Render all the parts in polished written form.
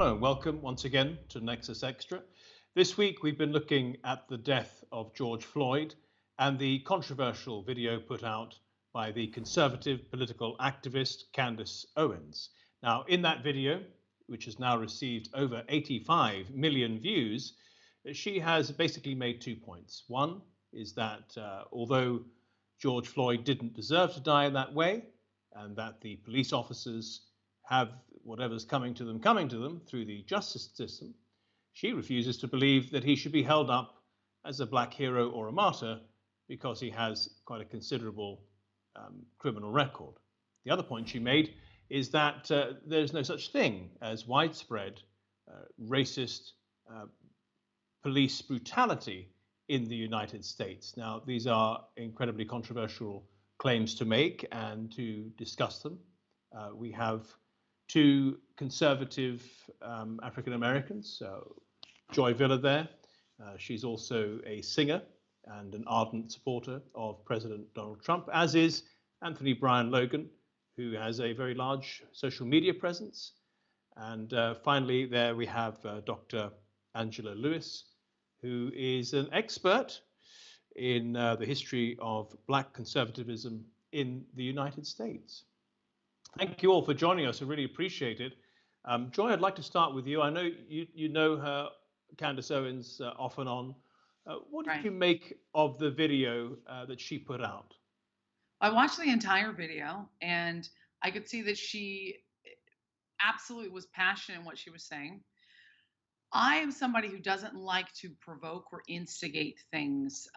Hello and welcome once again to Nexus Extra. This week we've been looking at the death of George Floyd and the controversial video put out by the conservative political activist Candace Owens. Now, in that video, which has now received over 85 million views, she has basically made 2 points. One is that although George Floyd didn't deserve to die in that way, and that the police officers have whatever's coming to them through the justice system, she refuses to believe that he should be held up as a black hero or a martyr because he has quite a considerable criminal record. The other point she made is that there's no such thing as widespread racist police brutality in the United States. Now, these are incredibly controversial claims to make and to discuss them. We have two conservative African Americans, Joy Villa there. She's also a singer and an ardent supporter of President Donald Trump, as is Anthony Brian Logan, who has a very large social media presence. And finally, there we have Dr. Angela Lewis, who is an expert in the history of black conservatism in the United States. Thank you all for joining us. I really appreciate it. Joy, I'd like to start with you. I know you know her, Candace Owens, off and on. What did you make of the video that she put out? I watched the entire video, and I could see that she absolutely was passionate in what she was saying. I am somebody who doesn't like to provoke or instigate things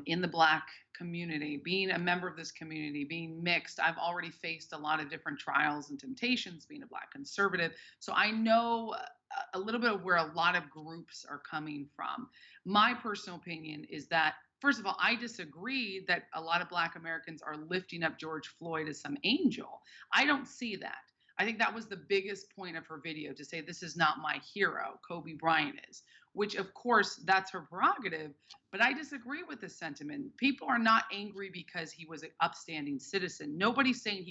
in the Black community. Being a member of this community, being mixed, I've already faced a lot of different trials and temptations being a Black conservative. So I know a little bit of where a lot of groups are coming from. My personal opinion is that, first of all, I disagree that a lot of Black Americans are lifting up George Floyd as some angel. I don't see that. I think that was the biggest point of her video, to say this is not my hero, Kobe Bryant is, which of course that's her prerogative, but I disagree with this sentiment. People are not angry because he was an upstanding citizen. Nobody's saying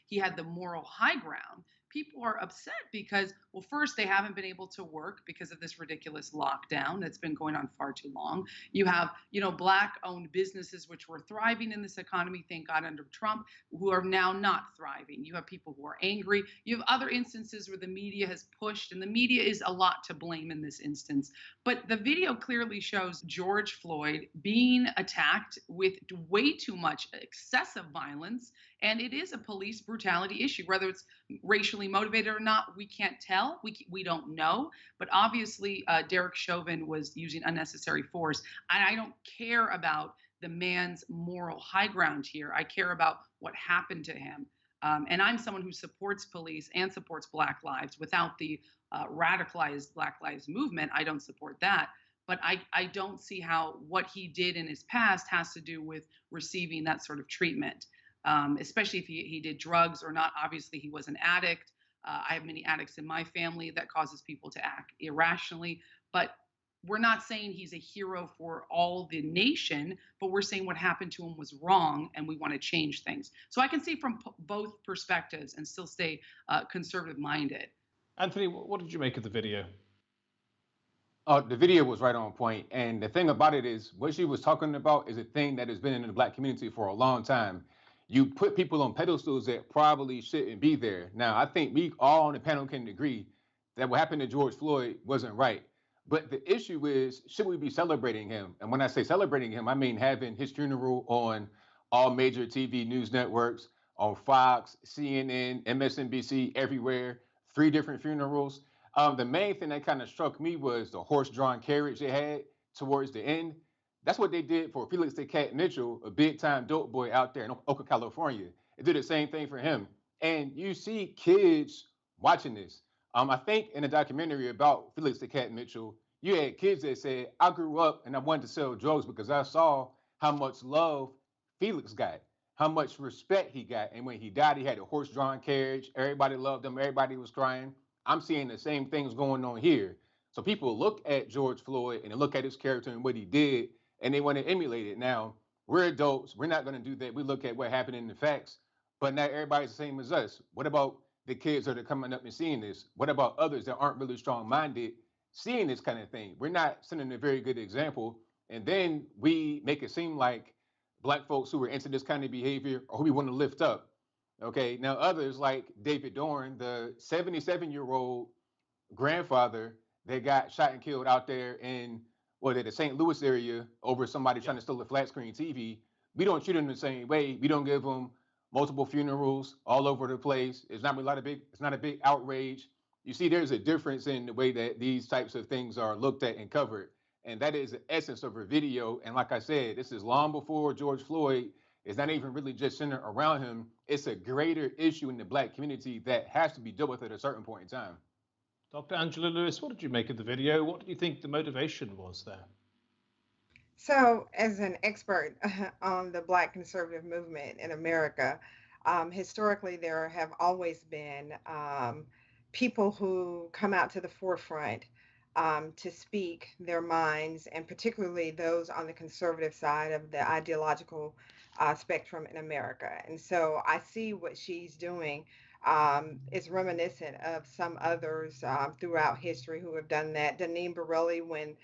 he had the moral high ground. People are upset because, well, first, they haven't been able to work because of this ridiculous lockdown that's been going on far too long. You have, Black-owned businesses which were thriving in this economy, thank God, under Trump, who are now not thriving. You have people who are angry. You have other instances where the media has pushed, and the media is a lot to blame in this instance. But the video clearly shows George Floyd being attacked with way too much excessive violence, and it is a police brutality issue. Whether it's racially motivated or not, we can't tell. We don't know. But obviously, Derek Chauvin was using unnecessary force. And I don't care about the man's moral high ground here. I care about what happened to him. And I'm someone who supports police and supports Black lives. Without the radicalized Black Lives Movement, I don't support that. But I don't see how what he did in his past has to do with receiving that sort of treatment. Especially if he did drugs or not. Obviously, he was an addict. I have many addicts in my family. That causes people to act irrationally. But we're not saying he's a hero for all the nation, but we're saying what happened to him was wrong, and we want to change things. So I can see from both perspectives and still stay conservative-minded. Anthony, what did you make of the video? The video was right on point. And the thing about it is, what she was talking about is a thing that has been in the Black community for a long time. You put people on pedestals that probably shouldn't be there. Now, I think we all on the panel can agree that what happened to George Floyd wasn't right. But the issue is, should we be celebrating him? And when I say celebrating him, I mean having his funeral on all major TV news networks, on Fox, CNN, MSNBC, everywhere, 3 different funerals. The main thing that kind of struck me was the horse-drawn carriage they had towards the end. That's what they did for Felix the Cat Mitchell, a big-time dope boy out there in Oakland, California. They did the same thing for him. And you see kids watching this. I think in a documentary about Felix the Cat Mitchell, you had kids that said, I grew up and I wanted to sell drugs because I saw how much love Felix got, how much respect he got. And when he died, he had a horse-drawn carriage. Everybody loved him. Everybody was crying. I'm seeing the same things going on here. So people look at George Floyd and they look at his character and what he did, and they want to emulate it. Now, we're adults. We're not going to do that. We look at what happened in the facts, but not everybody's the same as us. What about the kids that are coming up and seeing this? What about others that aren't really strong-minded seeing this kind of thing? We're not setting a very good example. And then we make it seem like black folks who are into this kind of behavior or who we want to lift up. Okay, now others like David Dorn, the 77-year-old grandfather that got shot and killed out there in the St. Louis area over somebody trying to steal a flat screen TV. We don't treat them the same way. We don't give them multiple funerals all over the place. It's not a big outrage. You see, there's a difference in the way that these types of things are looked at and covered. And that is the essence of a video. And like I said, this is long before George Floyd. It's not even really just centered around him. It's a greater issue in the black community that has to be dealt with at a certain point in time. Dr. Angela Lewis, what did you make of the video? What do you think the motivation was there? So, as an expert on the Black conservative movement in America, historically there have always been people who come out to the forefront to speak their minds, and particularly those on the conservative side of the ideological spectrum in America. And so I see what she's doing is reminiscent of some others throughout history who have done that. Deneen Borelli, when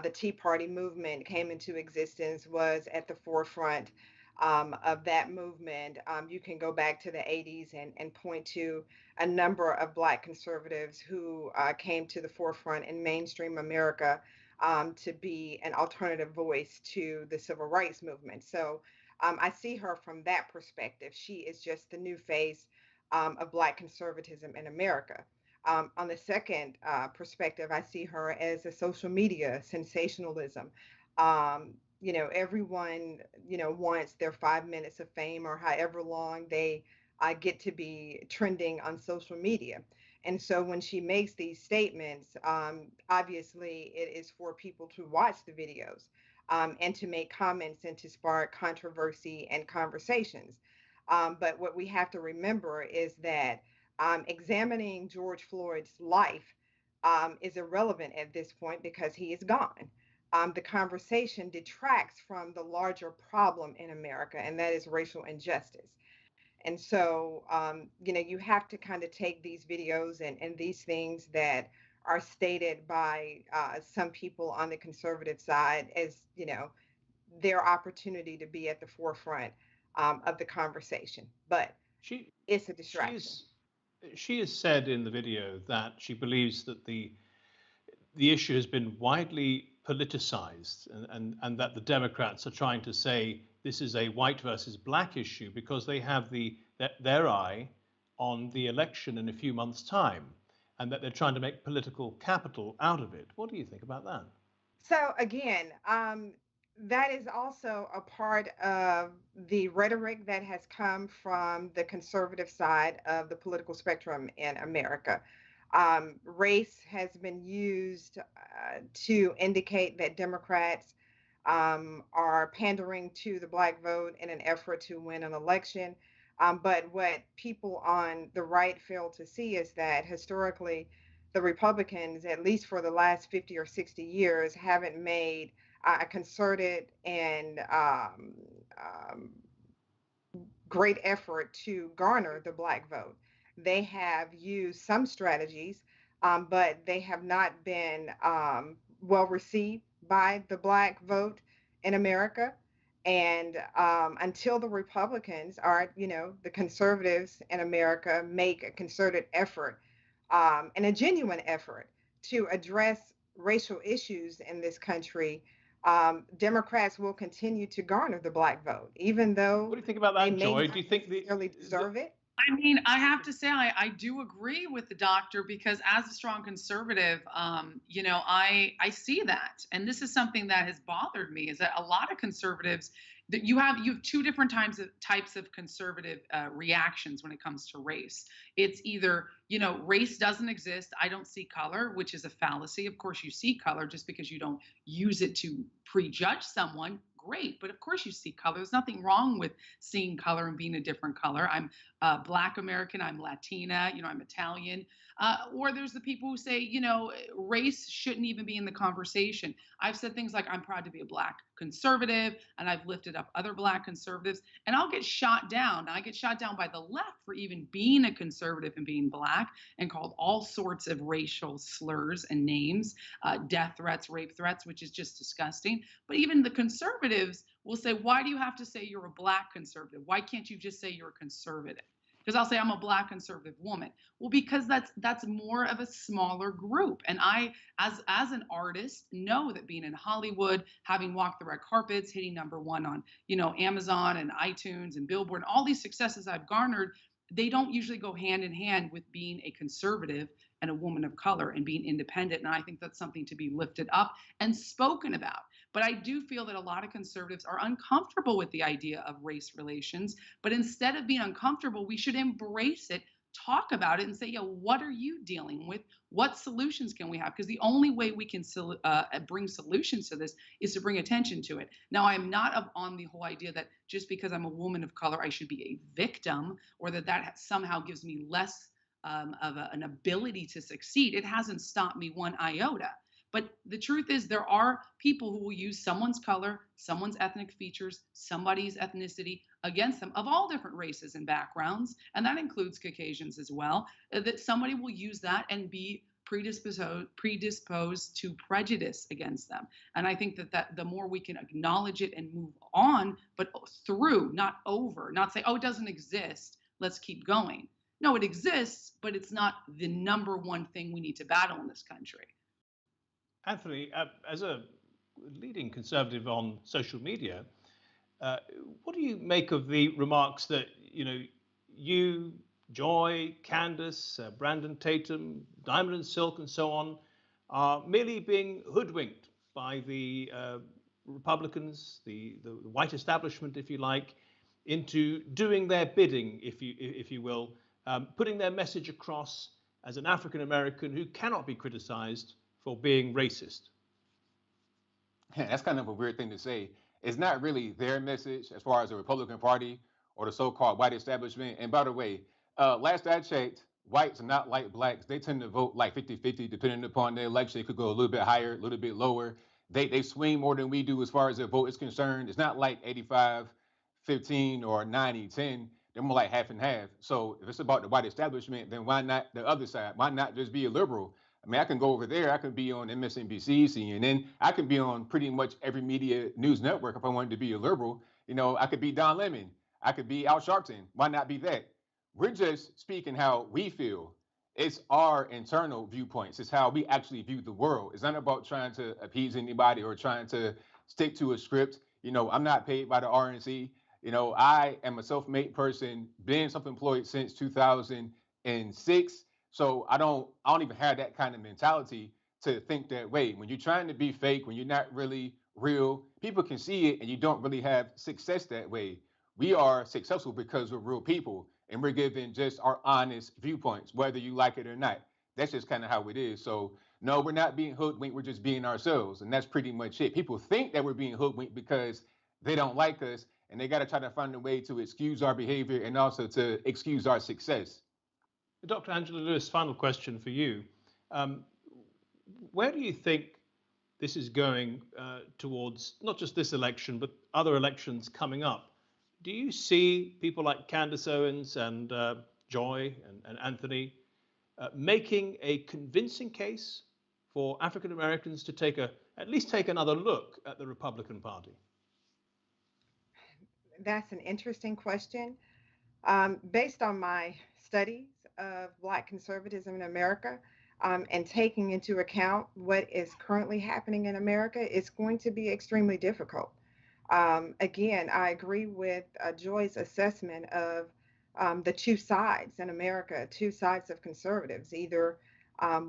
the Tea Party movement came into existence, was at the forefront of that movement. You can go back to the 80s and point to a number of Black conservatives who came to the forefront in mainstream America to be an alternative voice to the civil rights movement. So I see her from that perspective. She is just the new face of Black conservatism in America. On the second perspective, I see her as a social media sensationalism. Everyone, wants their 5 minutes of fame or however long they get to be trending on social media. And so when she makes these statements, obviously it is for people to watch the videos and to make comments and to spark controversy and conversations. But what we have to remember is that examining George Floyd's life is irrelevant at this point because he is gone. The conversation detracts from the larger problem in America, and that is racial injustice. And so, you have to kind of take these videos and these things that are stated by some people on the conservative side as, their opportunity to be at the forefront of the conversation. But it's a distraction. She has said in the video that she believes that the issue has been widely politicized and that the Democrats are trying to say this is a white versus black issue because they have their eye on the election in a few months' time and that they're trying to make political capital out of it. What do you think about that? So again, that is also a part of the rhetoric that has come from the conservative side of the political spectrum in America. Race has been used to indicate that Democrats are pandering to the black vote in an effort to win an election. But what people on the right fail to see is that historically, the Republicans, at least for the last 50 or 60 years, haven't made a concerted and great effort to garner the black vote. They have used some strategies, but they have not been well received by the black vote in America. And until the Republicans the conservatives in America make a concerted effort and a genuine effort to address racial issues in this country, Democrats will continue to garner the black vote, even though. What do you think about that, Joy? Do you think they really deserve it? I mean, I have to say, I do agree with the doctor because as a strong conservative, I see that. And this is something that has bothered me is that a lot of conservatives that you have two different types of conservative reactions when it comes to race. It's either, race doesn't exist. I don't see color, which is a fallacy. Of course, you see color just because you don't use it to prejudge someone. Great, but of course you see color. There's nothing wrong with seeing color and being a different color. I'm Black American, I'm Latina, I'm Italian. Or there's the people who say, you know, race shouldn't even be in the conversation. I've said things like, I'm proud to be a Black conservative, and I've lifted up other Black conservatives, and I'll get shot down. I get shot down by the left for even being a conservative and being Black, and called all sorts of racial slurs and names, death threats, rape threats, which is just disgusting. But even the conservatives will say, why do you have to say you're a Black conservative? Why can't you just say you're a conservative? Because I'll say I'm a Black conservative woman. Well, because that's more of a smaller group. And I, as an artist, know that being in Hollywood, having walked the red carpets, hitting #1 on, you know, Amazon and iTunes and Billboard, and all these successes I've garnered, they don't usually go hand in hand with being a conservative and a woman of color and being independent. And I think that's something to be lifted up and spoken about. But I do feel that a lot of conservatives are uncomfortable with the idea of race relations. But instead of being uncomfortable, we should embrace it, talk about it, and say, yeah, what are you dealing with? What solutions can we have? Because the only way we can bring solutions to this is to bring attention to it. Now, I'm not on the whole idea that just because I'm a woman of color, I should be a victim, or that somehow gives me less an ability to succeed. It hasn't stopped me one iota. But the truth is, there are people who will use someone's color, someone's ethnic features, somebody's ethnicity against them, of all different races and backgrounds, and that includes Caucasians as well, that somebody will use that and be predisposed to prejudice against them. And I think that the more we can acknowledge it and move on, but through, not over, not say, oh, it doesn't exist, let's keep going. No, it exists, but it's not the #1 thing we need to battle in this country. Anthony, as a leading conservative on social media, what do you make of the remarks that, you know, you, Joy, Candace, Brandon Tatum, Diamond and Silk, and so on, are merely being hoodwinked by the Republicans, the white establishment, if you like, into doing their bidding, if you will, putting their message across as an African American who cannot be criticized for being racist? That's kind of a weird thing to say. It's not really their message as far as the Republican Party or the so-called white establishment. And by the way, last I checked, whites are not like Blacks. They tend to vote like 50-50, depending upon the election. It could go a little bit higher, a little bit lower. They swing more than we do as far as their vote is concerned. It's not like 85-15 or 90-10. They're more like half and half. So if it's about the white establishment, then why not the other side? Why not just be a liberal? I mean, I can go over there. I can be on MSNBC, CNN. I can be on pretty much every media news network if I wanted to be a liberal. You know, I could be Don Lemon. I could be Al Sharpton. Why not be that? We're just speaking how we feel. It's our internal viewpoints. It's how we actually view the world. It's not about trying to appease anybody or trying to stick to a script. You know, I'm not paid by the RNC. You know, I am a self-made person, been self-employed since 2006. So I don't even have that kind of mentality to think that way. When you're trying to be fake, when you're not really real, people can see it and you don't really have success that way. We are successful because we're real people and we're giving just our honest viewpoints, whether you like it or not. That's just kind of how it is. So no, we're not being hoodwinked, we're just being ourselves. And that's pretty much it. People think that we're being hoodwinked because they don't like us and they got to try to find a way to excuse our behavior and also to excuse our success. Dr. Angela Lewis, final question for you. Where do you think this is going towards, not just this election, but other elections coming up? Do you see people like Candace Owens and Joy and Anthony making a convincing case for African Americans to at least take another look at the Republican Party? That's an interesting question. Based on my studies of Black conservatism in America, and taking into account what is currently happening in America, it's going to be extremely difficult. Again, I agree with Joy's assessment of the two sides in America, two sides of conservatives. Either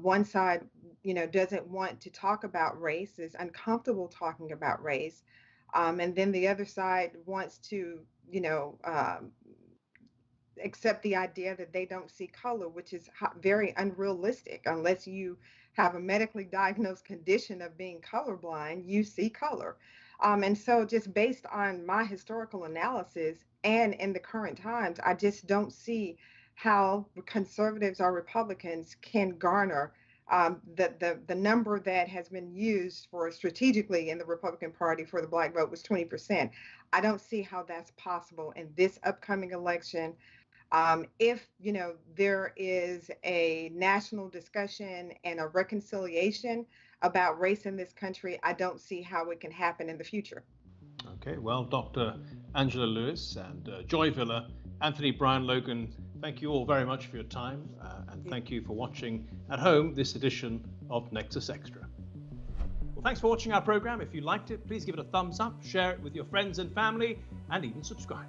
one side, you know, doesn't want to talk about race, is uncomfortable talking about race, and then the other side wants to, you know, accept the idea that they don't see color, which is very unrealistic. Unless you have a medically diagnosed condition of being colorblind, you see color. And so just based on my historical analysis and in the current times, I just don't see how conservatives or Republicans can garner the number that has been used for strategically in the Republican Party for the Black vote was 20%. I don't see how that's possible in this upcoming election. If there is a national discussion and a reconciliation about race in this country, I don't see how it can happen in the future. Okay, well, Dr. Angela Lewis and Joy Villa, Anthony Brian Logan, thank you all very much for your time, and thank you for watching at home this edition of Nexus Extra. Well, thanks for watching our program. If you liked it, please give it a thumbs up, share it with your friends and family, and even subscribe.